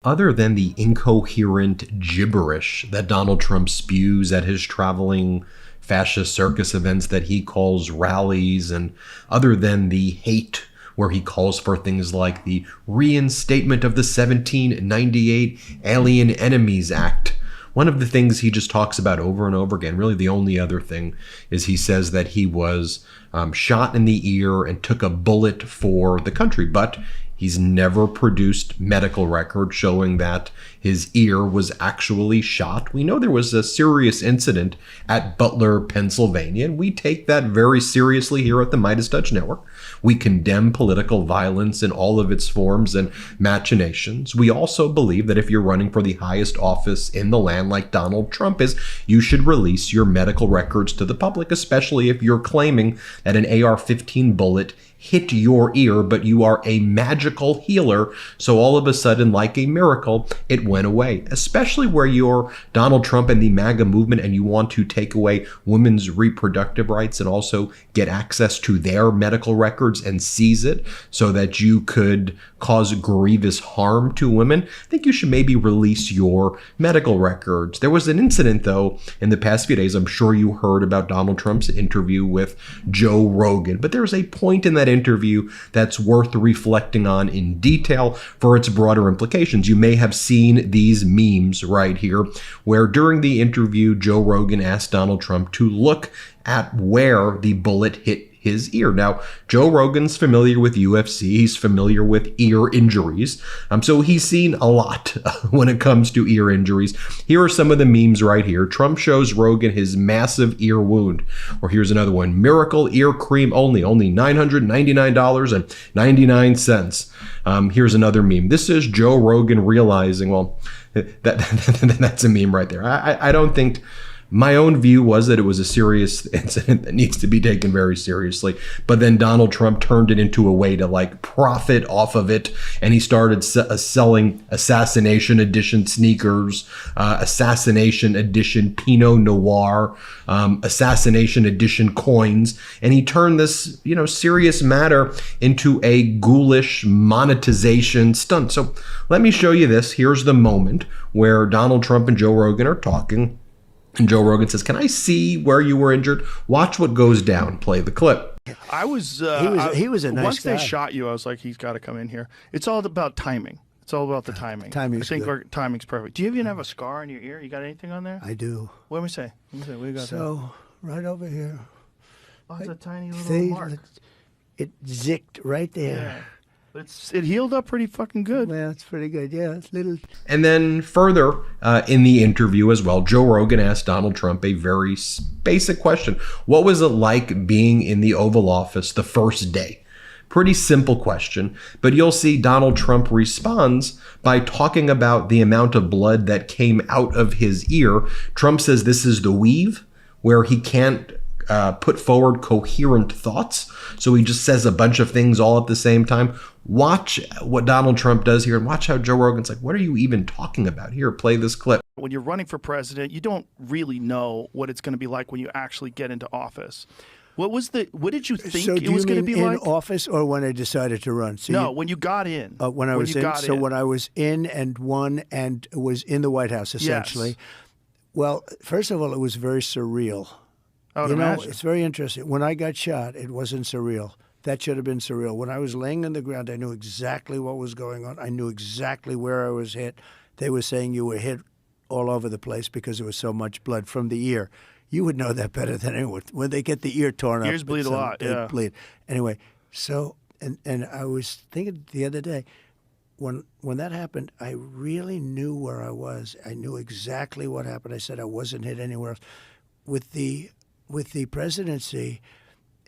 other than the incoherent gibberish that Donald Trump spews at his traveling fascist circus events that he calls rallies, and other than the hate where he calls for things like the reinstatement of the 1798 Alien Enemies Act, one of the things he just talks about over and over again, really the only other thing, is he says that he was shot in the ear and took a bullet for the country. But he's never produced medical records showing that his ear was actually shot. We know there was a serious incident at Butler, Pennsylvania, and we take that very seriously here at the Midas Touch Network. We condemn political violence in all of its forms and machinations. We also believe that if you're running for the highest office in the land like Donald Trump is, you should release your medical records to the public, especially if you're claiming that an AR-15 bullet hit your ear, but you are a magical healer, so all of a sudden, like a miracle, it went away. Especially where you're Donald Trump and the MAGA movement and you want to take away women's reproductive rights and also get access to their medical records and seize it so that you could cause grievous harm to women. I think you should maybe release your medical records. There was an incident, though, in the past few days. I'm sure you heard about Donald Trump's interview with Joe Rogan, but there's a point in that interview that's worth reflecting on in detail for its broader implications. You may have seen these memes right here, where during the interview, Joe Rogan asked Donald Trump to look at where the bullet hit his ear. Now, Joe Rogan's familiar with UFC. He's familiar with ear injuries. So he's seen a lot when it comes to ear injuries. Here are some of the memes right here. Trump shows Rogan his massive ear wound. Or here's another one. Miracle ear cream only $999.99. Here's another meme. This is Joe Rogan realizing, well, that's a meme right there. I don't think... My own view was that it was a serious incident that needs to be taken very seriously. But then Donald Trump turned it into a way to profit off of it. And he started selling Assassination Edition sneakers, Assassination Edition Pinot Noir, Assassination Edition coins. And he turned this, serious matter into a ghoulish monetization stunt. So let me show you this. Here's the moment where Donald Trump and Joe Rogan are talking. And Joe Rogan says, "Can I see where you were injured? Watch what goes down." Play the clip. He was a nice once guy. They shot you, I was like, he's got to come in here. It's all about timing. It's all about the timing. Timing's I think good. our timing's perfect. Do you even have a scar on your ear? You got anything on there? I do. What do we say? What do you got So, right over here. there? Oh, it's a tiny little See, mark. it zicked right there. Yeah. It healed up pretty fucking good. Well, it's pretty good. Yeah, it's little. And then further in the interview as well, Joe Rogan asked Donald Trump a very basic question. What was it like being in the Oval Office the first day? Pretty simple question, but you'll see Donald Trump responds by talking about the amount of blood that came out of his ear. Trump says this is the weave, where he can't put forward coherent thoughts. So he just says a bunch of things all at the same time. Watch what Donald Trump does here and watch how Joe Rogan's like, what are you even talking about? Here, play this clip. When you're running for president, you don't really know what it's going to be like when you actually get into office. What did you think it was going to be in like? office or when I decided to run? So No, when you got in. When I was in. So when I was in and won and was in the White House, essentially. Yes. Well, first of all, it was very surreal. I would imagine. It's very interesting. When I got shot, it wasn't surreal. That should have been surreal. When I was laying on the ground, I knew exactly what was going on. I knew exactly where I was hit. They were saying you were hit all over the place because there was so much blood from the ear. You would know that better than anyone. When they get the ear torn up, Ears bleed a lot, they yeah. bleed. Anyway, so and I was thinking the other day, when that happened, I really knew where I was. I knew exactly what happened. I said I wasn't hit anywhere else. With the presidency,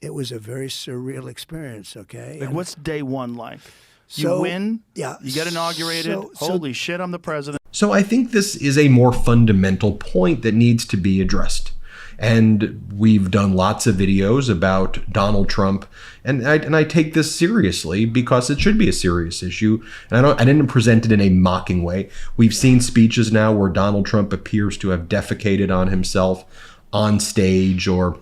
it was a very surreal experience, okay? Like, what's day one like? You So, win, yeah, you get inaugurated, holy shit, I'm the president. So I think this is a more fundamental point that needs to be addressed. And we've done lots of videos about Donald Trump, and I take this seriously because it should be a serious issue. And I didn't present it in a mocking way. We've seen speeches now where Donald Trump appears to have defecated on himself on stage or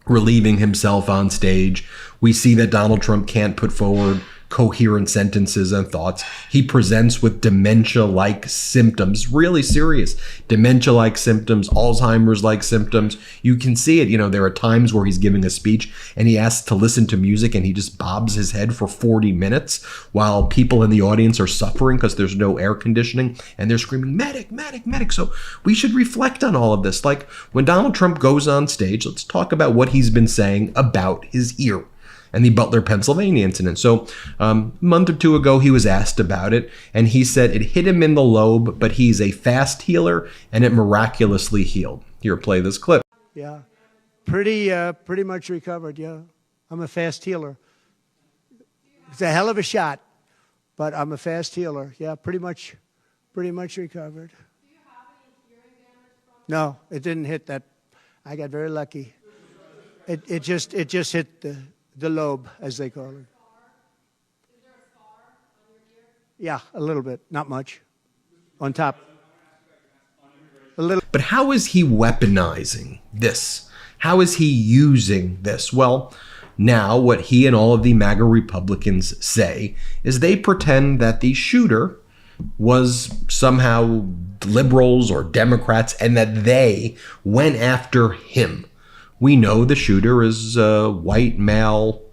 relieving himself on stage. We see that Donald Trump can't put forward coherent sentences and thoughts. He presents with dementia-like symptoms, really serious dementia-like symptoms, Alzheimer's-like symptoms. You can see it. There are times where he's giving a speech and he asks to listen to music and he just bobs his head for 40 minutes while people in the audience are suffering because there's no air conditioning and they're screaming, medic, medic, medic. So we should reflect on all of this. Like when Donald Trump goes on stage, let's talk about what he's been saying about his ear and the Butler, Pennsylvania incident. So a month or two ago, he was asked about it, and he said it hit him in the lobe, but he's a fast healer, and it miraculously healed. Here, play this clip. Yeah, pretty much recovered, yeah. I'm a fast healer. It's a hell of a shot, but I'm a fast healer. Yeah, pretty much recovered. Do you have any hearing damage from it? No, it didn't hit that. I got very lucky. It just hit the lobe, as they call it. Is there a scar on your ear? Yeah, a little bit, not much. On top. A little. But how is he weaponizing this? How is he using this? Well, now what he and all of the MAGA Republicans say is they pretend that the shooter was somehow liberals or Democrats and that they went after him. We know the shooter is a white male,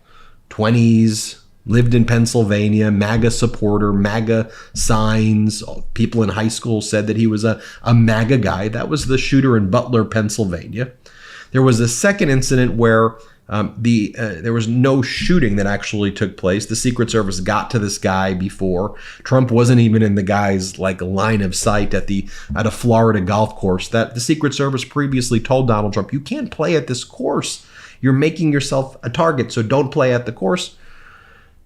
20s, lived in Pennsylvania, MAGA supporter, MAGA signs. People in high school said that he was a MAGA guy. That was the shooter in Butler, Pennsylvania. There was a second incident where there was no shooting that actually took place. The Secret Service got to this guy before. Trump wasn't even in the guy's line of sight at a Florida golf course. That the Secret Service previously told Donald Trump, you can't play at this course. You're making yourself a target, so don't play at the course.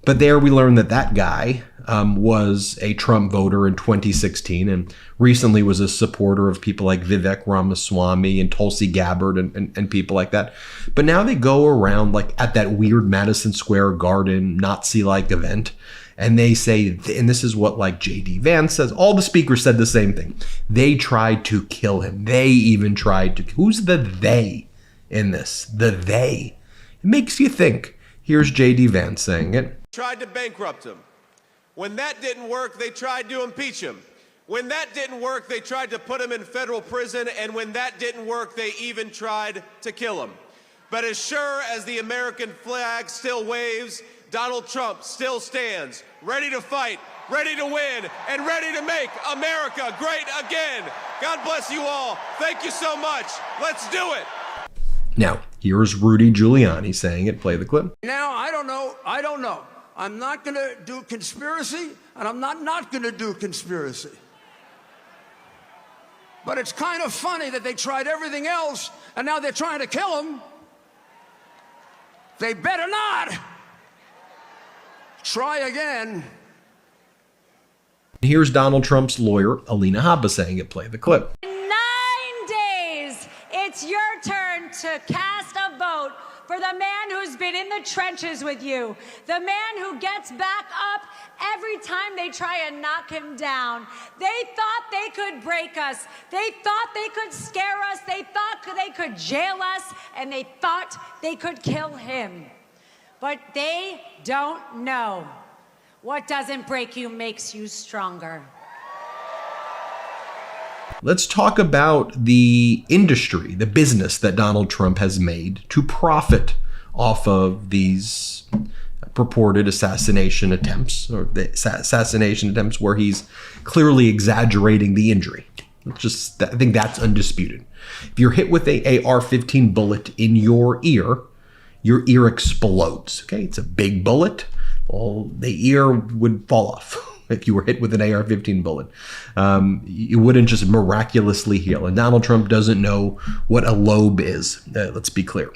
But there we learned that guy was a Trump voter in 2016 and recently was a supporter of people like Vivek Ramaswamy and Tulsi Gabbard and people like that. But now they go around at that weird Madison Square Garden Nazi-like event and they say, and this is what J.D. Vance says, all the speakers said the same thing. They tried to kill him. They even tried to. Who's the they in this? The they. It makes you think. Here's J.D. Vance saying it. Tried to bankrupt him. When that didn't work, they tried to impeach him. When that didn't work, they tried to put him in federal prison, and when that didn't work, they even tried to kill him. But as sure as the American flag still waves, Donald Trump still stands, ready to fight, ready to win, and ready to make America great again. God bless you all. Thank you so much. Let's do it. Now, here's Rudy Giuliani saying it. Play the clip. Now, I don't know. I'm not going to do conspiracy, and I'm not going to do conspiracy. But it's kind of funny that they tried everything else, and now they're trying to kill him. They better not. Try again. Here's Donald Trump's lawyer, Alina Habba, saying it. Play the clip. In 9 days, it's your turn to cast a vote for the man who's been in the trenches with you, the man who gets back up every time they try and knock him down. They thought they could break us. They thought they could scare us. They thought they could jail us, and they thought they could kill him. But they don't know. What doesn't break you makes you stronger. Let's talk about the industry, the business that Donald Trump has made to profit off of these purported assassination attempts, or the assassination attempts where he's clearly exaggerating the injury. I think that's undisputed. If you're hit with a AR-15 bullet in your ear explodes. Okay, it's a big bullet. Well, the ear would fall off. If you were hit with an AR-15 bullet, you wouldn't just miraculously heal. And Donald Trump doesn't know what a lobe is. Let's be clear.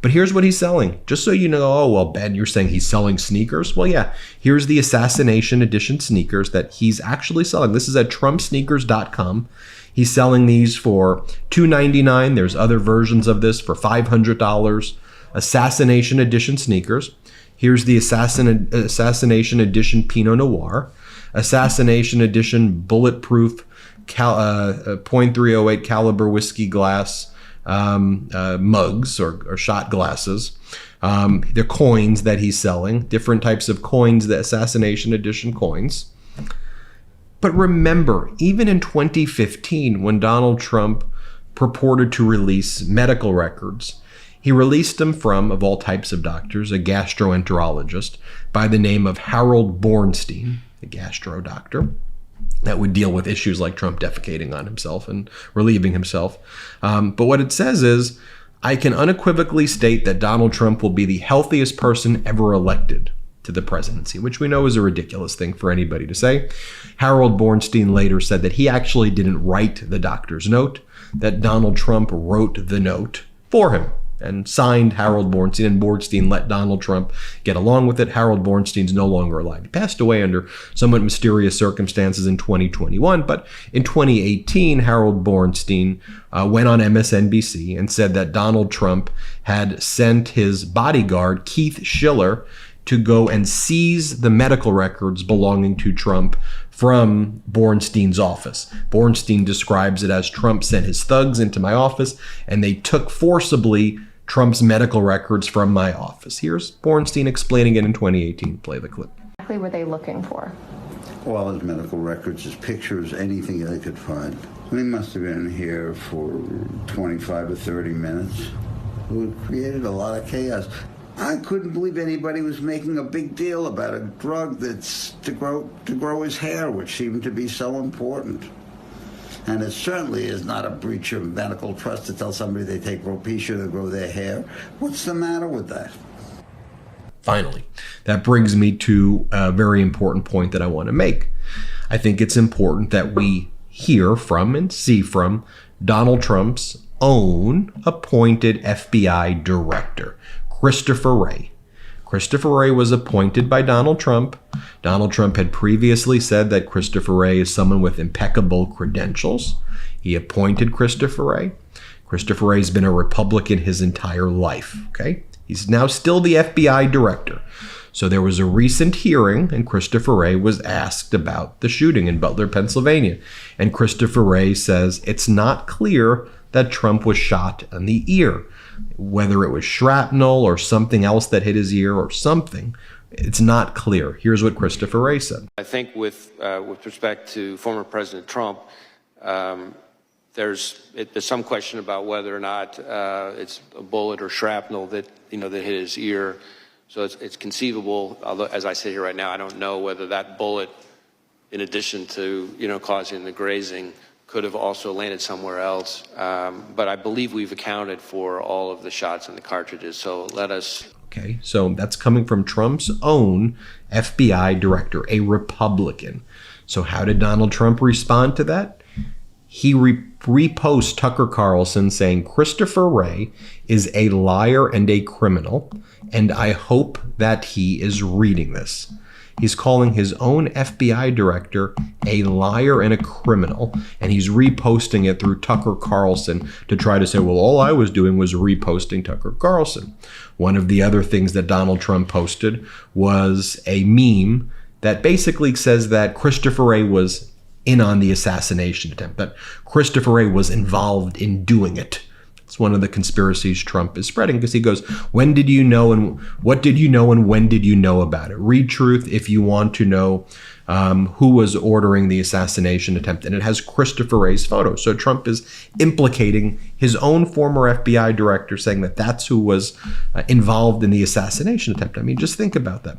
But here's what he's selling. Just so you know, oh, well, Ben, you're saying he's selling sneakers? Well, yeah, here's the assassination edition sneakers that he's actually selling. This is at trumpsneakers.com. He's selling these for $299. There's other versions of this for $500. Assassination edition sneakers. Here's the assassination edition Pinot Noir. Assassination edition bulletproof .308 caliber whiskey glass mugs or shot glasses. the coins that he's selling, different types of coins, the assassination edition coins. But remember, even in 2015, when Donald Trump purported to release medical records, he released them from, of all types of doctors, a gastroenterologist by the name of Harold Bornstein, a gastro doctor that would deal with issues like Trump defecating on himself and relieving himself. But what it says is, I can unequivocally state that Donald Trump will be the healthiest person ever elected to the presidency, which we know is a ridiculous thing for anybody to say. Harold Bornstein later said that he actually didn't write the doctor's note, that Donald Trump wrote the note for him and signed Harold Bornstein, and Bornstein let Donald Trump get along with it. Harold Bornstein's no longer alive. He passed away under somewhat mysterious circumstances in 2021, but in 2018, Harold Bornstein went on MSNBC and said that Donald Trump had sent his bodyguard, Keith Schiller, to go and seize the medical records belonging to Trump from Bornstein's office. Bornstein describes it as Trump sent his thugs into my office and they took forcibly Trump's medical records from my office. Here's Bornstein explaining it in 2018. Play the clip. What exactly were they looking for? All his medical records, his pictures, anything they could find. We must have been here for 25 to 30 minutes. We created a lot of chaos. I couldn't believe anybody was making a big deal about a drug that's to grow his hair, which seemed to be so important. And it certainly is not a breach of medical trust to tell somebody they take Propecia to grow their hair. What's the matter with that? Finally, that brings me to a very important point that I want to make. I think it's important that we hear from and see from Donald Trump's own appointed FBI director, Christopher Wray. Christopher Wray was appointed by Donald Trump. Donald Trump had previously said that Christopher Wray is someone with impeccable credentials. He appointed Christopher Wray. Christopher Wray's been a Republican his entire life, okay? He's now still the FBI director. So there was a recent hearing, and Christopher Wray was asked about the shooting in Butler, Pennsylvania. And Christopher Wray says it's not clear that Trump was shot in the ear. Whether it was shrapnel or something else that hit his ear or something, it's not clear. Here's what Christopher Wray said. I think with respect to former President Trump, there's some question about whether or not it's a bullet or shrapnel that that hit his ear. So it's conceivable. Although, as I sit here right now, I don't know whether that bullet, in addition to causing the grazing, could have also landed somewhere else. But I believe we've accounted for all of the shots in the cartridges. So let us. Okay, so that's coming from Trump's own FBI director, a Republican. So how did Donald Trump respond to that? He reposts Tucker Carlson saying Christopher Wray is a liar and a criminal, and I hope that he is reading this. He's calling his own FBI director a liar and a criminal, and he's reposting it through Tucker Carlson to try to say, well, all I was doing was reposting Tucker Carlson. One of the other things that Donald Trump posted was a meme that basically says that Christopher Wray was in on the assassination attempt, that Christopher Wray was involved in doing it. It's one of the conspiracies Trump is spreading because he goes, when did you know and what did you know and when did you know about it? Read Truth if you want to know who was ordering the assassination attempt. And it has Christopher Wray's photo. So Trump is implicating his own former FBI director, saying that that's who was involved in the assassination attempt. I mean, just think about that.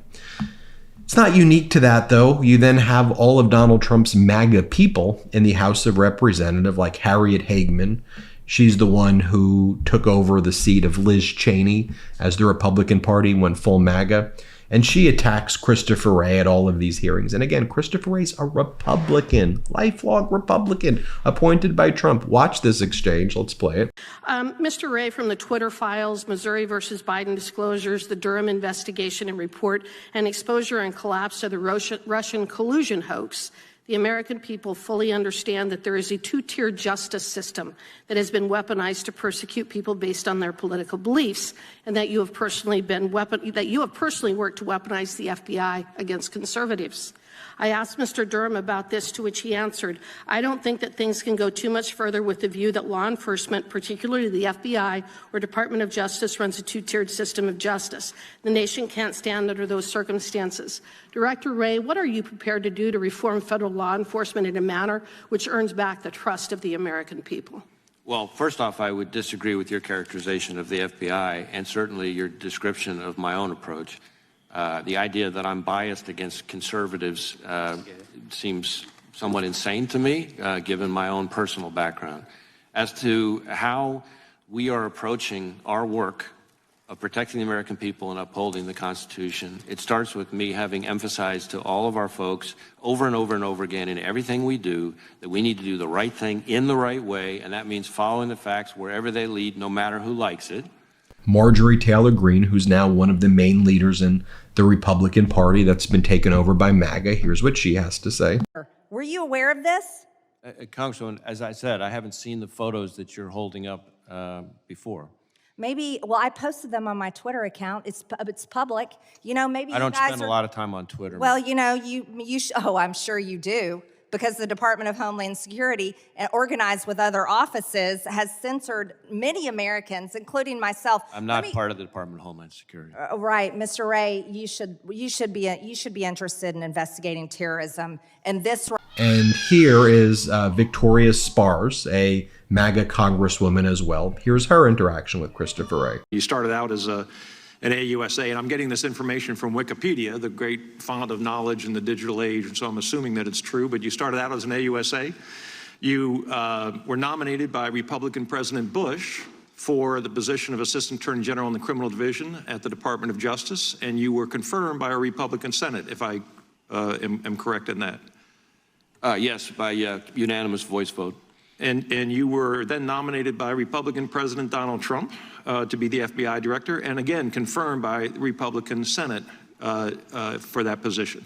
It's not unique to that, though. You then have all of Donald Trump's MAGA people in the House of Representatives, like Harriet Hageman. She's the one who took over the seat of Liz Cheney as the Republican Party went full MAGA. And she attacks Christopher Wray at all of these hearings. And again, Christopher Wray's a Republican, lifelong Republican, appointed by Trump. Watch this exchange. Let's play it. Mr. Wray, from the Twitter files, Missouri versus Biden disclosures, the Durham investigation and report, and exposure and collapse of the Russian collusion hoax, the American people fully understand that there is a two-tier justice system that has been weaponized to persecute people based on their political beliefs, and that you have personally worked to weaponize the FBI against conservatives. I asked Mr. Durham about this, to which he answered, I don't think that things can go too much further with the view that law enforcement, particularly the FBI or Department of Justice, runs a two-tiered system of justice. The nation can't stand under those circumstances. Director Wray, what are you prepared to do to reform federal law enforcement in a manner which earns back the trust of the American people? Well, first off, I would disagree with your characterization of the FBI and certainly your description of my own approach. The idea that I'm biased against conservatives seems somewhat insane to me, given my own personal background. As to how we are approaching our work of protecting the American people and upholding the Constitution, it starts with me having emphasized to all of our folks over and over and over again in everything we do that we need to do the right thing in the right way, and that means following the facts wherever they lead, no matter who likes it. Marjorie Taylor Greene, who's now one of the main leaders in the Republican Party that's been taken over by MAGA, here's what she has to say. Were you aware of this? Congresswoman, as I said, I haven't seen the photos that you're holding up before. Maybe, well, I posted them on my Twitter account. It's public. You know, maybe I don't you guys spend a lot of time on Twitter. Well, you know, oh, I'm sure you do, because the Department of Homeland Security, organized with other offices, has censored many Americans, including myself. I'm not part of the Department of Homeland Security. Right, Mr. Wray, you should be interested in investigating terrorism, and this. And here is Victoria Spars, a MAGA congresswoman as well. Here's her interaction with Christopher Wray. You started out as an AUSA, and I'm getting this information from Wikipedia, the great font of knowledge in the digital age, and so I'm assuming that it's true, but you started out as an AUSA. You were nominated by Republican President Bush for the position of Assistant Attorney General in the Criminal Division at the Department of Justice, and you were confirmed by a Republican Senate, if I am correct in that. Yes, by unanimous voice vote. And you were then nominated by Republican President Donald Trump to be the FBI director, and again confirmed by the Republican Senate for that position.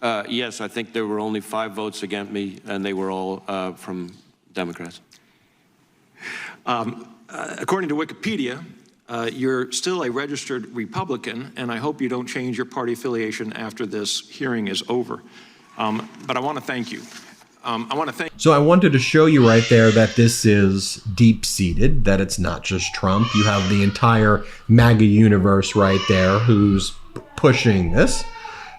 Yes, I think there were only 5 votes against me, and they were all from Democrats. According to Wikipedia, you're still a registered Republican, and I hope you don't change your party affiliation after this hearing is over. But I want to thank you. So I wanted to show you right there that this is deep-seated, that it's not just Trump. You have the entire MAGA universe right there who's pushing this.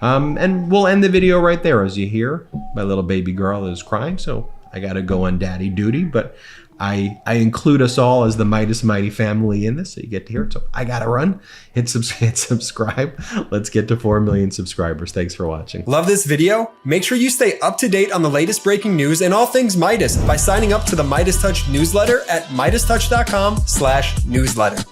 And we'll end the video right there. As you hear, my little baby girl is crying, so I got to go on daddy duty. But I include us all as the Midas Mighty family in this, so you get to hear it. So I got to run. Hit subscribe. Let's get to 4 million subscribers. Thanks for watching. Love this video? Make sure you stay up to date on the latest breaking news and all things Midas by signing up to the Midas Touch newsletter at MidasTouch.com/newsletter.